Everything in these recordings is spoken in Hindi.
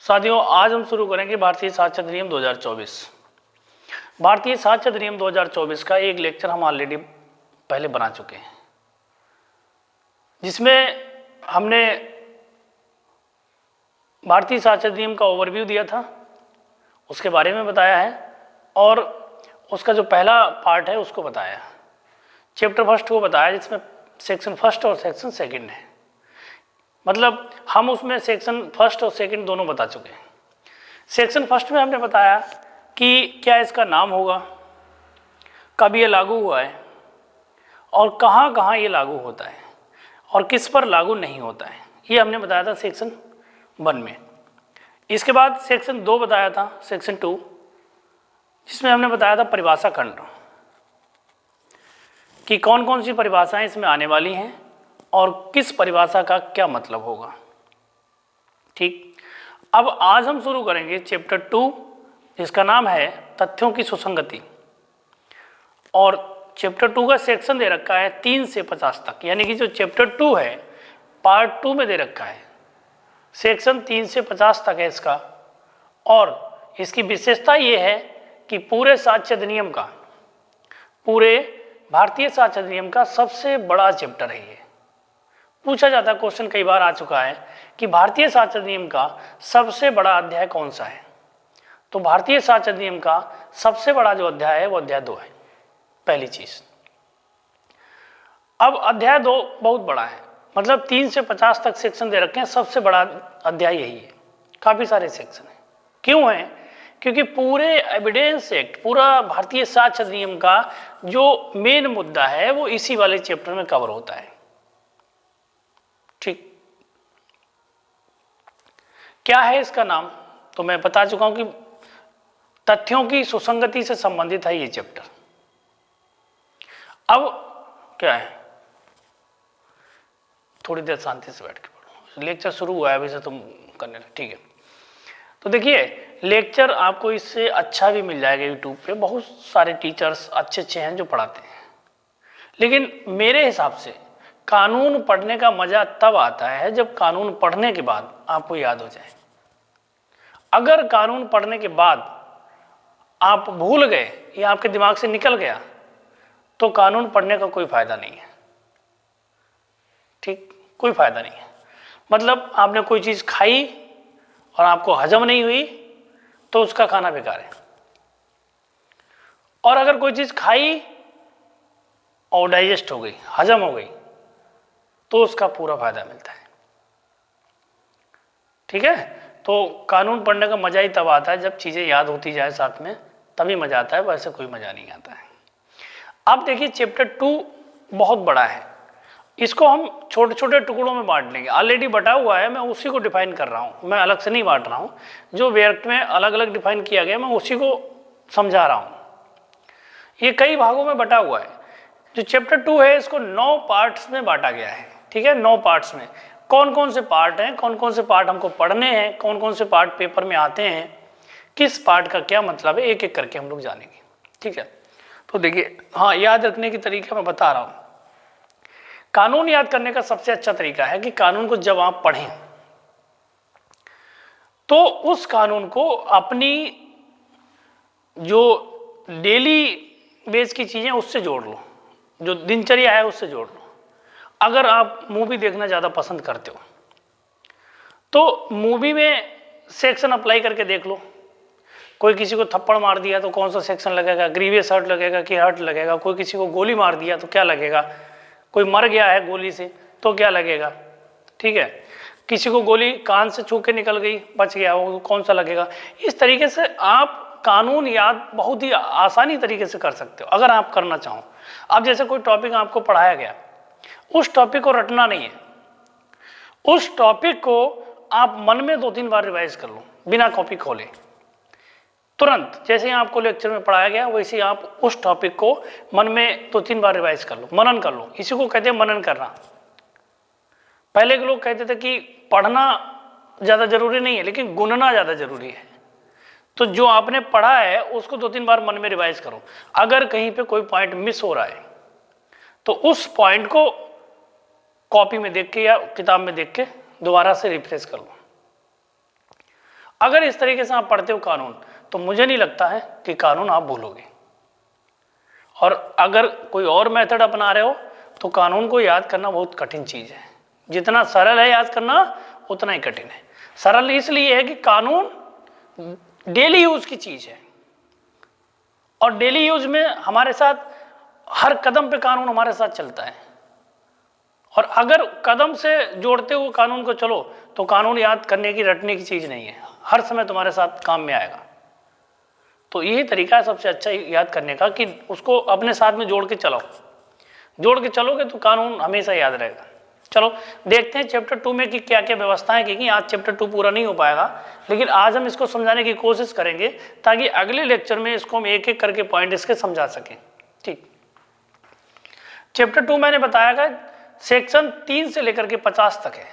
साथियों, आज हम शुरू करेंगे भारतीय साक्षरता अधिनियम 2024। भारतीय साक्षरता अधिनियम 2024 का एक लेक्चर हम ऑलरेडी पहले बना चुके हैं, जिसमें हमने भारतीय साक्षरता अधिनियम का ओवरव्यू दिया था, उसके बारे में बताया है और उसका जो पहला पार्ट है उसको बताया, चैप्टर फर्स्ट को बताया, जिसमें सेक्शन फर्स्ट और सेक्शन सेकंड है। मतलब हम उसमें सेक्शन फर्स्ट और सेकंड दोनों बता चुके हैं। सेक्शन फर्स्ट में हमने बताया कि क्या इसका नाम होगा, कब ये लागू हुआ है और कहाँ कहाँ ये लागू होता है और किस पर लागू नहीं होता है, ये हमने बताया था सेक्शन 1 में। इसके बाद सेक्शन 2 बताया था, सेक्शन 2, जिसमें हमने बताया था परिभाषा खंड कि कौन कौन सी परिभाषाएं इसमें आने वाली हैं और किस परिभाषा का क्या मतलब होगा। ठीक, अब आज हम शुरू करेंगे चैप्टर 2, जिसका नाम है तथ्यों की सुसंगति। और चैप्टर 2 का सेक्शन दे रखा है 3 से 50 तक, यानी कि जो चैप्टर 2 है पार्ट 2 में दे रखा है, सेक्शन 3 से 50 तक है इसका। और इसकी विशेषता ये है कि पूरे साक्ष्य अधिनियम का, पूरे भारतीय साक्ष्य अधिनियम का सबसे बड़ा चैप्टर है ये। पूछा जाता है, क्वेश्चन कई बार आ चुका है कि भारतीय साक्ष्य अधिनियम का सबसे बड़ा अध्याय कौन सा है। तो भारतीय साक्ष्य अधिनियम का सबसे बड़ा जो अध्याय है वो अध्याय 2 है, पहली चीज। अब अध्याय 2 बहुत बड़ा है, मतलब 3 से 50 तक सेक्शन दे रखे हैं, सबसे बड़ा अध्याय यही है। काफी सारे सेक्शन है, क्यों है? क्योंकि पूरे एविडेंस एक्ट, पूरा भारतीय साक्ष्य अधिनियम का जो मेन मुद्दा है वो इसी वाले चैप्टर में कवर होता है। ठीक, क्या है इसका नाम? तो मैं बता चुका हूं कि तथ्यों की सुसंगति से संबंधित है ये चैप्टर। अब क्या है, थोड़ी देर शांति से बैठ के पढ़ो, लेक्चर शुरू हुआ है अभी से तुम करने लगे। ठीक है, तो देखिए लेक्चर आपको इससे अच्छा भी मिल जाएगा यूट्यूब पे, बहुत सारे टीचर्स अच्छे अच्छे हैं जो पढ़ाते हैं। लेकिन मेरे हिसाब से कानून पढ़ने का मजा तब आता है जब कानून पढ़ने के बाद आपको याद हो जाए। अगर कानून पढ़ने के बाद आप भूल गए या आपके दिमाग से निकल गया तो कानून पढ़ने का कोई फायदा नहीं है। ठीक, कोई फायदा नहीं है। मतलब आपने कोई चीज खाई और आपको हजम नहीं हुई तो उसका खाना बेकार है, और अगर कोई चीज खाई और डाइजेस्ट हो गई, हजम हो गई, तो उसका पूरा फायदा मिलता है। ठीक है, तो कानून पढ़ने का मजा ही तब आता है जब चीजें याद होती जाए साथ में, तभी मजा आता है, वैसे कोई मजा नहीं आता है। अब देखिए चैप्टर 2 बहुत बड़ा है, इसको हम छोटे छोटे टुकड़ों में बांट लेंगे। ऑलरेडी बटा हुआ है, मैं उसी को डिफाइन कर रहा हूं, मैं अलग से नहीं बांट रहा हूं। जो वेक्ट में अलग अलग डिफाइन किया गया मैं उसी को समझा रहा हूं। ये कई भागों में बटा हुआ है। जो चैप्टर 2 है इसको 9 पार्ट्स में बांटा गया है। ठीक है, 9 पार्ट्स में कौन कौन से पार्ट हैं, कौन कौन से पार्ट हमको पढ़ने हैं, कौन कौन से पार्ट पेपर में आते हैं, किस पार्ट का क्या मतलब है, एक एक करके हम लोग जानेंगे। ठीक है, तो देखिए, हाँ, याद रखने की तरीका मैं बता रहा हूं। कानून याद करने का सबसे अच्छा तरीका है कि कानून को जब आप पढ़ें तो उस कानून को अपनी जो डेली बेस की चीजें उससे जोड़ लो, जो दिनचर्या है उससे जोड़ लो। अगर आप मूवी देखना ज़्यादा पसंद करते हो तो मूवी में सेक्शन अप्लाई करके देख लो। कोई किसी को थप्पड़ मार दिया तो कौन सा सेक्शन लगेगा, ग्रीवियस हर्ट लगेगा कि हर्ट लगेगा। कोई किसी को गोली मार दिया तो क्या लगेगा, कोई मर गया है गोली से तो क्या लगेगा। ठीक है, किसी को गोली कान से छू के निकल गई, बच गया, वो कौन सा लगेगा। इस तरीके से आप कानून याद बहुत ही आसानी तरीके से कर सकते हो अगर आप करना चाहो। अब जैसे कोई टॉपिक आपको पढ़ाया गया, उस टॉपिक को रटना नहीं है, उस टॉपिक को आप मन में 2-3 बार रिवाइज कर लो बिना कॉपी खोले। तुरंत जैसे ही आपको लेक्चर में पढ़ाया गया वैसे ही आप उस टॉपिक को मन में 2-3 बार रिवाइज कर लो, मनन कर लो। इसी को कहते हैं मनन करना। पहले के लोग कहते थे कि पढ़ना ज़्यादा जरूरी नहीं है लेकिन गुनना ज़्यादा जरूरी है। तो जो आपने पढ़ा है उसको 2-3 बार मन में रिवाइज करो। अगर कहीं पे कोई पॉइंट मिस हो रहा है तो उस पॉइंट को कॉपी में देख के या किताब में देख के दोबारा से रिफ्रेश कर लो। अगर इस तरीके से आप पढ़ते हो कानून तो मुझे नहीं लगता है कि कानून आप भूलोगे। और अगर कोई और मेथड अपना रहे हो तो कानून को याद करना बहुत कठिन चीज़ है। जितना सरल है याद करना उतना ही कठिन है। सरल इसलिए है कि कानून डेली यूज की चीज़ है और डेली यूज में हमारे साथ हर कदम पे कानून हमारे साथ चलता है। और अगर कदम से जोड़ते हुए कानून को चलो तो कानून याद करने की रटने की चीज़ नहीं है, हर समय तुम्हारे साथ काम में आएगा। तो यही तरीका है सबसे अच्छा याद करने का कि उसको अपने साथ में जोड़ के चलाओ। जोड़ के चलोगे तो कानून हमेशा याद रहेगा। चलो देखते हैं चैप्टर 2 में कि क्या क्या व्यवस्थाएं की गई। आज चैप्टर 2 पूरा नहीं हो पाएगा, लेकिन आज हम इसको समझाने की कोशिश करेंगे ताकि अगले लेक्चर में इसको हम एक एक करके पॉइंट इसके समझा सकें। ठीक, चैप्टर 2 मैंने बताया था सेक्शन 3 से लेकर के 50 तक है।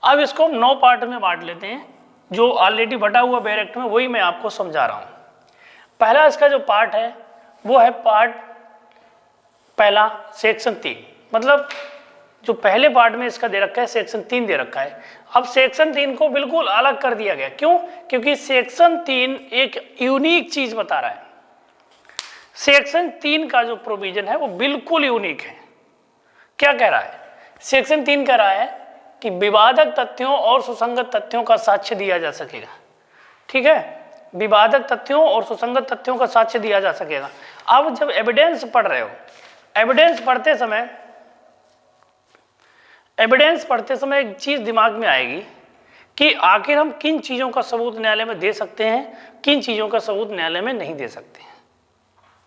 अब इसको हम 9 पार्ट में बांट लेते हैं। जो ऑलरेडी बटा हुआ बैरेक्ट में वही मैं आपको समझा रहा हूँ। पहला इसका जो पार्ट है वो है पार्ट पहला सेक्शन 3, मतलब जो पहले पार्ट में इसका दे रखा है सेक्शन 3 दे रखा है। अब सेक्शन 3 को बिल्कुल अलग कर दिया गया। क्यों? क्योंकि सेक्शन 3 एक यूनिक चीज बता रहा है। सेक्शन 3 का जो प्रोविजन है वो बिल्कुल यूनिक है। क्या कह रहा है? सेक्शन 3 कह रहा है कि विवादक तथ्यों और सुसंगत तथ्यों का साक्ष्य दिया जा सकेगा। ठीक है, विवादक तथ्यों और सुसंगत तथ्यों का साक्ष्य दिया जा सकेगा। अब जब एविडेंस पढ़ रहे हो, एविडेंस पढ़ते समय एक चीज दिमाग में आएगी कि आखिर हम किन चीजों का सबूत न्यायालय में दे सकते हैं, किन चीजों का सबूत न्यायालय में नहीं दे सकते हैं।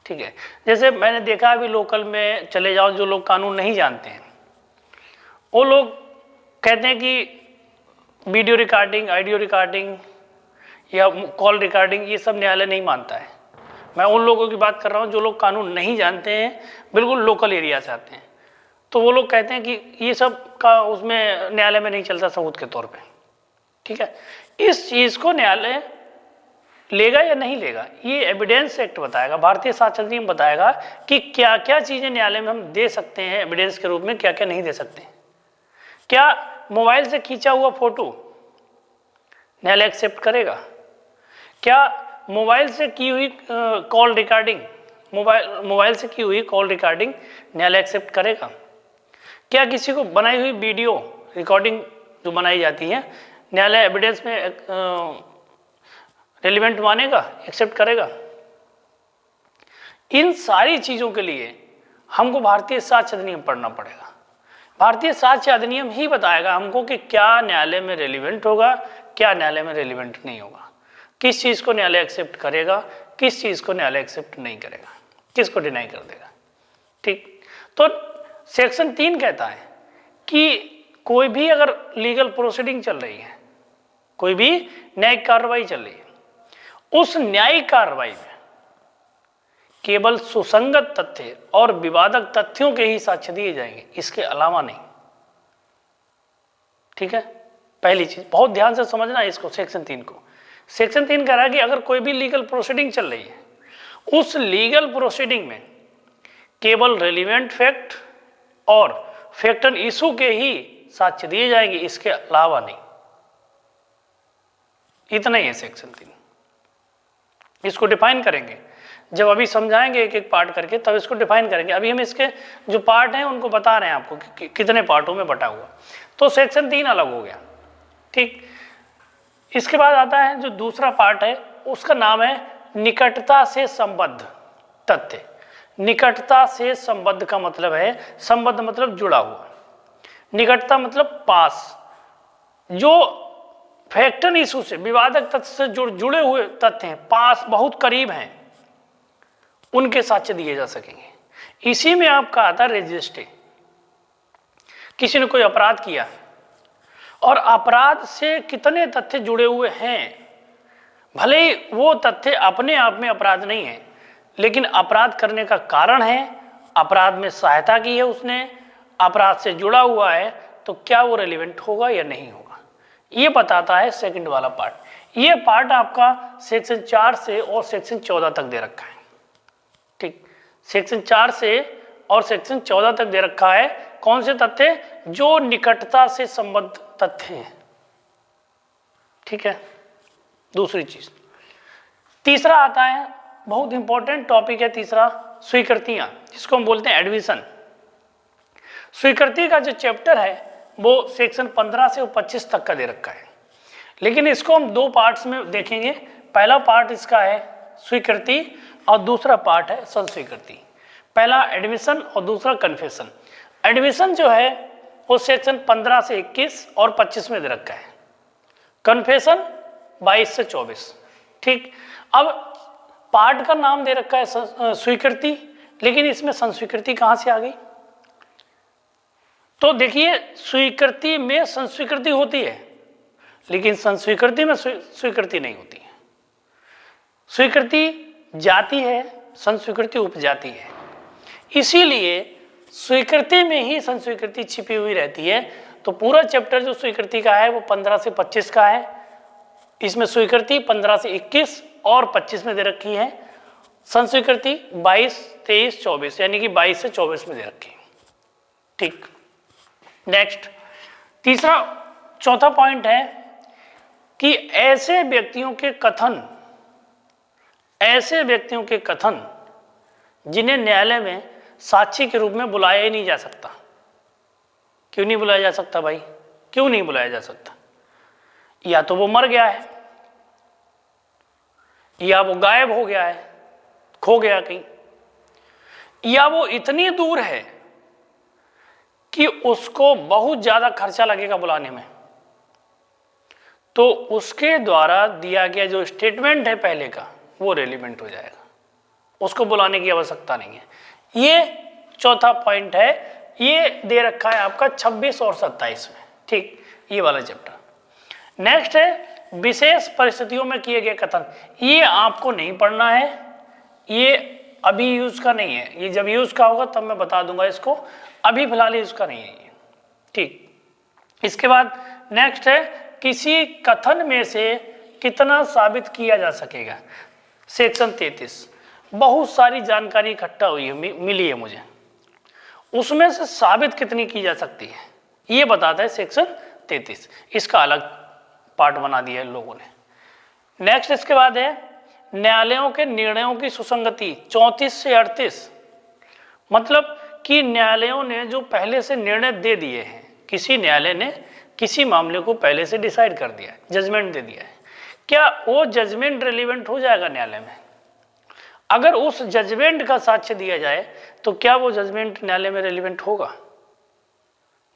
ठीक है, जैसे मैंने देखा अभी लोकल में चले जाओ, जो लोग कानून नहीं जानते हैं वो लोग कहते हैं कि वीडियो रिकॉर्डिंग, ऑडियो रिकॉर्डिंग या कॉल रिकॉर्डिंग ये सब न्यायालय नहीं मानता है। मैं उन लोगों की बात कर रहा हूँ जो लोग कानून नहीं जानते हैं, बिल्कुल लोकल एरिया से आते हैं। तो वो लोग कहते हैं कि ये सब का उसमें न्यायालय में नहीं चलता सबूत के तौर पे। ठीक है, इस चीज़ को न्यायालय लेगा या नहीं लेगा ये एविडेंस एक्ट बताएगा, भारतीय साक्ष्य अधिनियम बताएगा कि क्या क्या चीज़ें न्यायालय में हम दे सकते हैं एविडेंस के रूप में, क्या क्या नहीं दे सकते हैं। क्या मोबाइल से खींचा हुआ फोटो न्यायालय एक्सेप्ट करेगा? क्या मोबाइल से की हुई कॉल रिकॉर्डिंग, मोबाइल से की हुई कॉल रिकॉर्डिंग न्यायालय एक्सेप्ट करेगा? क्या किसी को बनाई हुई वीडियो रिकॉर्डिंग जो बनाई जाती है न्यायालय एविडेंस में रेलिवेंट मानेगा, एक्सेप्ट करेगा? इन सारी चीज़ों के लिए हमको भारतीय साक्ष्य अधिनियम पढ़ना पड़ेगा। भारतीय साक्ष्य अधिनियम ही बताएगा हमको कि क्या न्यायालय में रेलिवेंट होगा, क्या न्यायालय में रेलिवेंट नहीं होगा, किस चीज़ को न्यायालय एक्सेप्ट करेगा, किस चीज़ को न्यायालय एक्सेप्ट नहीं करेगा, किसको डिनाई कर देगा। ठीक, तो सेक्शन 3 कहता है कि कोई भी अगर लीगल प्रोसीडिंग चल रही है, कोई भी न्यायिक कार्रवाई चल रही है, उस न्यायिक कार्रवाई में केवल सुसंगत तथ्य और विवादक तथ्यों के ही साक्ष्य दिए जाएंगे, इसके अलावा नहीं। ठीक है, पहली चीज बहुत ध्यान से समझना इसको, सेक्शन 3 को। सेक्शन 3 कह रहा है कि अगर कोई भी लीगल प्रोसीडिंग चल रही है, उस लीगल प्रोसीडिंग में केवल रेलिवेंट फैक्ट और फैक्ट इशू के ही साक्ष्य दिए जाएंगे, इसके अलावा नहीं। इतना ही है सेक्शन 3। इसको डिफाइन करेंगे जब अभी समझाएंगे एक एक पार्ट करके, तब इसको डिफाइन करेंगे। अभी हम इसके जो पार्ट हैं उनको बता रहे हैं आपको कि कितने पार्टों में बटा हुआ। तो सेक्शन 3 अलग हो गया। ठीक, इसके बाद आता है जो दूसरा पार्ट है, उसका नाम है निकटता से संबद्ध तथ्य। निकटता से संबद्ध का मतलब है, संबद्ध मतलब जुड़ा हुआ, निकटता मतलब पास। जो फैक्टन इशू से, विवादक तथ्य से जुड़े हुए तथ्य हैं, पास बहुत करीब हैं, उनके साक्ष्य दिए जा सकेंगे। इसी में आपका आता है रजिस्ट्री। किसी ने कोई अपराध किया और अपराध से कितने तथ्य जुड़े हुए हैं, भले ही वो तथ्य अपने आप में अपराध नहीं है, लेकिन अपराध करने का कारण है, अपराध में सहायता की है उसने, अपराध से जुड़ा हुआ है, तो क्या वो रेलिवेंट होगा या नहीं होगा, ये बताता है सेकंड वाला पार्ट। ये पार्ट आपका सेक्शन 4 से और सेक्शन 14 तक दे रखा है। ठीक, सेक्शन 4 से और सेक्शन 14 तक दे रखा है। कौन से तथ्य? जो निकटता से संबद्ध तथ्य हैं। ठीक है, दूसरी चीज। तीसरा आता है, बहुत इंपॉर्टेंट टॉपिक है तीसरा, स्वीकृतियां, जिसको हम बोलते हैं एडमिशन। स्वीकृति का जो चैप्टर है वो सेक्शन 15 से 25 तक का दे रखा है, लेकिन इसको हम दो पार्ट्स में देखेंगे। पहला पार्ट इसका है स्वीकृति और दूसरा पार्ट है संस्वीकृति। पहला एडमिशन और दूसरा कन्फेशन। एडमिशन जो है वो सेक्शन 15 से 21 और 25 में दे रखा है, कन्फेशन 22 से 24। ठीक, अब पार्ट का नाम दे रखा है स्वीकृति, लेकिन इसमें संस्वीकृति कहाँ से आ गई? तो देखिए, स्वीकृति में संस्वीकृति होती है, लेकिन संस्वीकृति में स्वीकृति नहीं होती है। स्वीकृति जाति है, संस्वीकृति उपजाति है, इसीलिए स्वीकृति में ही संस्वीकृति छिपी हुई रहती है। तो पूरा चैप्टर जो स्वीकृति का है वो 15 से 25 का है। इसमें स्वीकृति 15 से 21 और 25 में दे रखी है, संस्वीकृति 22, 23, 24 यानी कि 22 से 24 में दे रखी है। ठीक, नेक्स्ट तीसरा चौथा पॉइंट है कि ऐसे व्यक्तियों के कथन जिन्हें न्यायालय में साक्षी के रूप में बुलाया ही नहीं जा सकता। क्यों नहीं बुलाया जा सकता भाई? क्यों नहीं बुलाया जा सकता? या तो वो मर गया है, या वो गायब हो गया है, खो गया कहीं, या वो इतनी दूर है कि उसको बहुत ज्यादा खर्चा लगेगा बुलाने में, तो उसके द्वारा दिया गया जो स्टेटमेंट है पहले का वो रेलिवेंट हो जाएगा, उसको बुलाने की आवश्यकता नहीं है। ये चौथा पॉइंट है, ये दे रखा है आपका 26 और 27 में। ठीक, ये वाला चैप्टर। नेक्स्ट है विशेष परिस्थितियों में किए गए कथन। ये आपको नहीं पढ़ना है, ये अभी यूज का नहीं है, ये जब यूज का होगा तब मैं बता दूंगा इसको, अभी फिलहाल यूज का नहीं है ये। ठीक, इसके बाद नेक्स्ट है किसी कथन में से कितना साबित किया जा सकेगा। सेक्शन 33 बहुत सारी जानकारी इकट्ठा हुई है, मिली है मुझे, उसमें से साबित कितनी की जा सकती है ये बताता है सेक्शन 33। इसका अलग पार्ट बना दिया है लोगों ने। नेक्स्ट इसके बाद है न्यायालयों के निर्णयों की सुसंगति 34 से 38। मतलब कि न्यायालयों ने जो पहले से निर्णय दे दिए हैं, किसी न्यायालय ने किसी मामले को पहले से डिसाइड कर दिया है, जजमेंट दे दिया है, क्या वो जजमेंट रिलेवेंट हो जाएगा न्यायालय में? अगर उस जजमेंट का साक्ष्य दिया जाए तो क्या वो जजमेंट न्यायालय में रिलेवेंट होगा?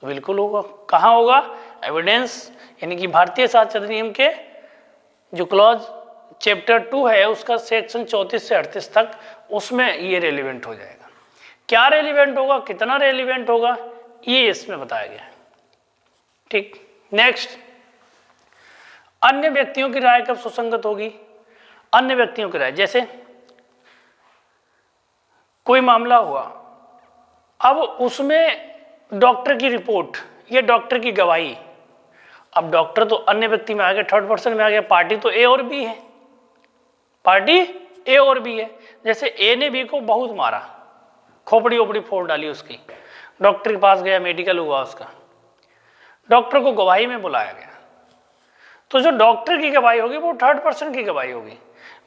बिल्कुल होगा। कहाँ होगा? एविडेंस, यानी कि भारतीय साक्ष्य अधिनियम के जो क्लॉज चैप्टर 2 है उसका सेक्शन 34 से 38 तक, उसमें ये रेलिवेंट हो जाएगा। क्या रेलिवेंट होगा, कितना रेलिवेंट होगा, ये इसमें बताया गया है। ठीक, नेक्स्ट अन्य व्यक्तियों की राय कब सुसंगत होगी? अन्य व्यक्तियों की राय, जैसे कोई मामला हुआ, अब उसमें डॉक्टर की रिपोर्ट या डॉक्टर की गवाही, अब डॉक्टर तो अन्य व्यक्ति में आ गया, थर्ड पर्सन में आ गया, पार्टी तो ए और बी है, पार्टी ए और बी है। जैसे ए ने बी को बहुत मारा, खोपड़ी ओपड़ी फोड़ डाली उसकी, डॉक्टर के पास गया, मेडिकल हुआ उसका, डॉक्टर को गवाही में बुलाया गया, तो जो डॉक्टर की गवाही होगी वो थर्ड पर्सन की गवाही होगी।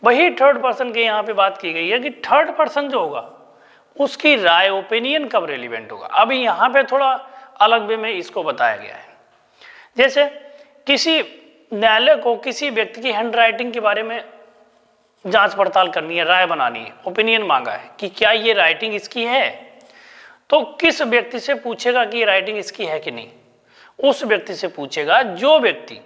वही थर्ड पर्सन की यहाँ पे बात की गई है कि थर्ड पर्सन जो होगा उसकी राय, ओपिनियन कब रेलिवेंट होगा। अभी यहाँ पे थोड़ा अलग वे में इसको बताया गया है। जैसे किसी न्यायालय को किसी व्यक्ति की हैंड राइटिंग के बारे में जांच पड़ताल करनी है, राय बनानी है, ओपिनियन मांगा है कि क्या ये राइटिंग इसकी है, तो किस व्यक्ति से पूछेगा कि ये राइटिंग इसकी है कि नहीं? उस व्यक्ति से पूछेगा जो व्यक्ति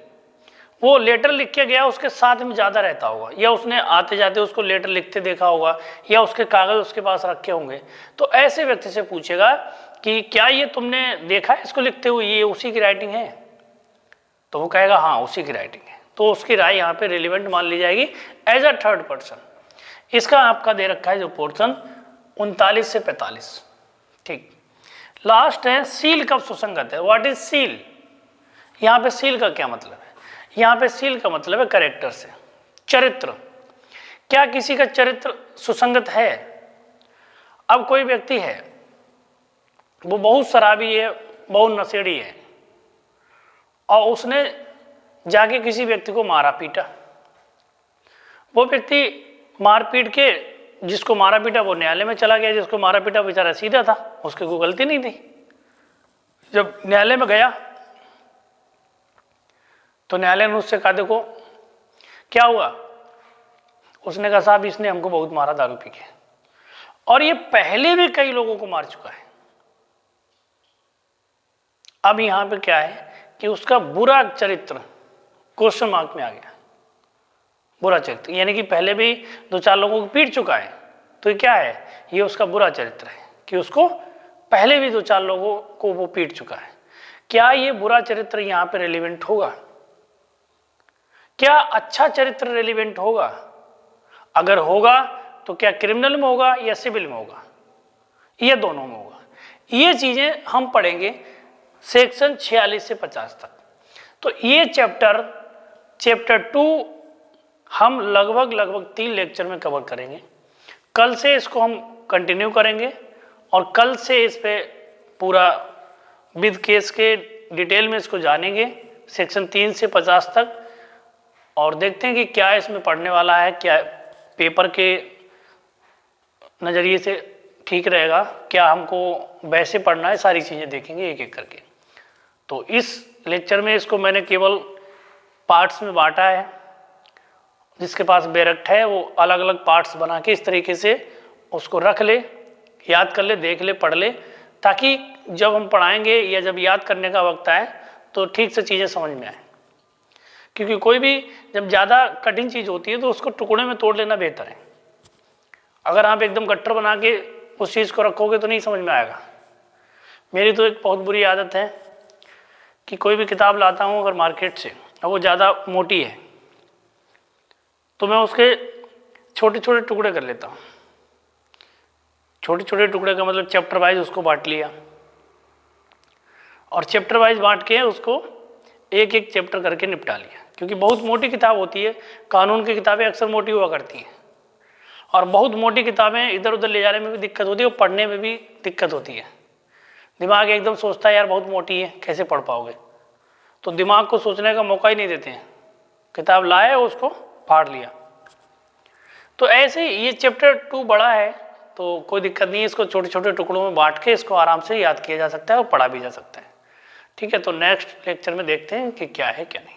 वो लेटर लिख के गया उसके साथ में ज़्यादा रहता होगा, या उसने आते जाते उसको लेटर लिखते देखा होगा, या उसके कागज़ उसके पास रखे होंगे। तो ऐसे व्यक्ति से पूछेगा कि क्या ये तुमने देखा है इसको लिखते हुए, ये उसी की राइटिंग है? तो वो कहेगा हाँ उसी की राइटिंग है, तो उसकी राय यहाँ पे रिलेवेंट मान ली जाएगी एज अ थर्ड पर्सन। इसका आपका दे रखा है जो पोर्शन 39 से 45। ठीक, लास्ट है सील कब सुसंगत है। What is seal? यहाँ पे सील का क्या मतलब है? यहाँ पे सील का मतलब है कैरेक्टर से, चरित्र। क्या किसी का चरित्र सुसंगत है? अब कोई व्यक्ति है, वो बहुत शराबी है, बहुत नशेड़ी है, और उसने जाके किसी व्यक्ति को मारा पीटा, वो व्यक्ति मार पीट के, जिसको मारा पीटा वो न्यायालय में चला गया, जिसको मारा पीटा बेचारा सीधा था, उसकी कोई गलती नहीं थी। जब न्यायालय में गया तो न्यायालय ने उससे कहा देखो क्या हुआ, उसने कहा साहब इसने हमको बहुत मारा दारू पी के, और ये पहले भी कई लोगों को मार चुका है। अब यहां पे क्या है कि उसका बुरा चरित्र क्वेश्चन मार्क में आ गया। बुरा चरित्र यानी कि पहले भी 2-4 लोगों को पीट चुका है, तो ये क्या है, ये उसका बुरा चरित्र है कि उसको पहले भी 2-4 लोगों को वो पीट चुका है। क्या ये बुरा चरित्र यहाँ पे रेलिवेंट होगा? क्या अच्छा चरित्र रेलिवेंट होगा? अगर होगा तो क्या क्रिमिनल में होगा या सिविल में होगा, ये दोनों में होगा। ये चीजें हम पढ़ेंगे सेक्शन 46 से 50 तक। तो ये चैप्टर 2 हम लगभग 3 लेक्चर में कवर करेंगे। कल से इसको हम कंटिन्यू करेंगे और कल से इस पे पूरा विद केस के डिटेल में इसको जानेंगे सेक्शन 3 से 50 तक, और देखते हैं कि क्या इसमें पढ़ने वाला है, क्या पेपर के नज़रिए से ठीक रहेगा, क्या हमको वैसे पढ़ना है, सारी चीज़ें देखेंगे एक एक करके। तो इस लेक्चर में इसको मैंने केवल पार्ट्स में बांटा है। जिसके पास बैरक्ट है वो अलग अलग पार्ट्स बना के इस तरीके से उसको रख ले, याद कर ले, देख ले, पढ़ ले, ताकि जब हम पढ़ाएंगे या जब याद करने का वक्त आए तो ठीक से चीज़ें समझ में आए। क्योंकि कोई भी जब ज़्यादा कठिन चीज़ होती है तो उसको टुकड़े में तोड़ लेना बेहतर है। अगर आप एकदम गट्टर बना के उस चीज़ को रखोगे तो नहीं समझ में आएगा। मेरी तो एक बहुत बुरी आदत है कि कोई भी किताब लाता हूँ अगर मार्केट से और वो ज़्यादा मोटी है तो मैं उसके छोटे छोटे टुकड़े कर लेता हूँ। छोटे छोटे टुकड़े का मतलब चैप्टर वाइज उसको बांट लिया, और चैप्टर वाइज बांट के उसको एक एक चैप्टर करके निपटा लिया। क्योंकि बहुत मोटी किताब होती है, कानून की किताबें अक्सर मोटी हुआ करती हैं, और बहुत मोटी किताबें इधर उधर ले जाने में भी दिक्कत होती है और पढ़ने में भी दिक्कत होती है। दिमाग एकदम सोचता है यार बहुत मोटी है, कैसे पढ़ पाओगे, तो दिमाग को सोचने का मौका ही नहीं देते हैं। किताब लाए उसको फाड़ लिया। तो ऐसे ये चैप्टर 2 बड़ा है तो कोई दिक्कत नहीं है, इसको छोटे छोटे टुकड़ों में बांट के इसको आराम से याद किया जा सकता है और पढ़ा भी जा सकता है। ठीक है, तो नेक्स्ट लेक्चर में देखते हैं कि क्या है क्या नहीं।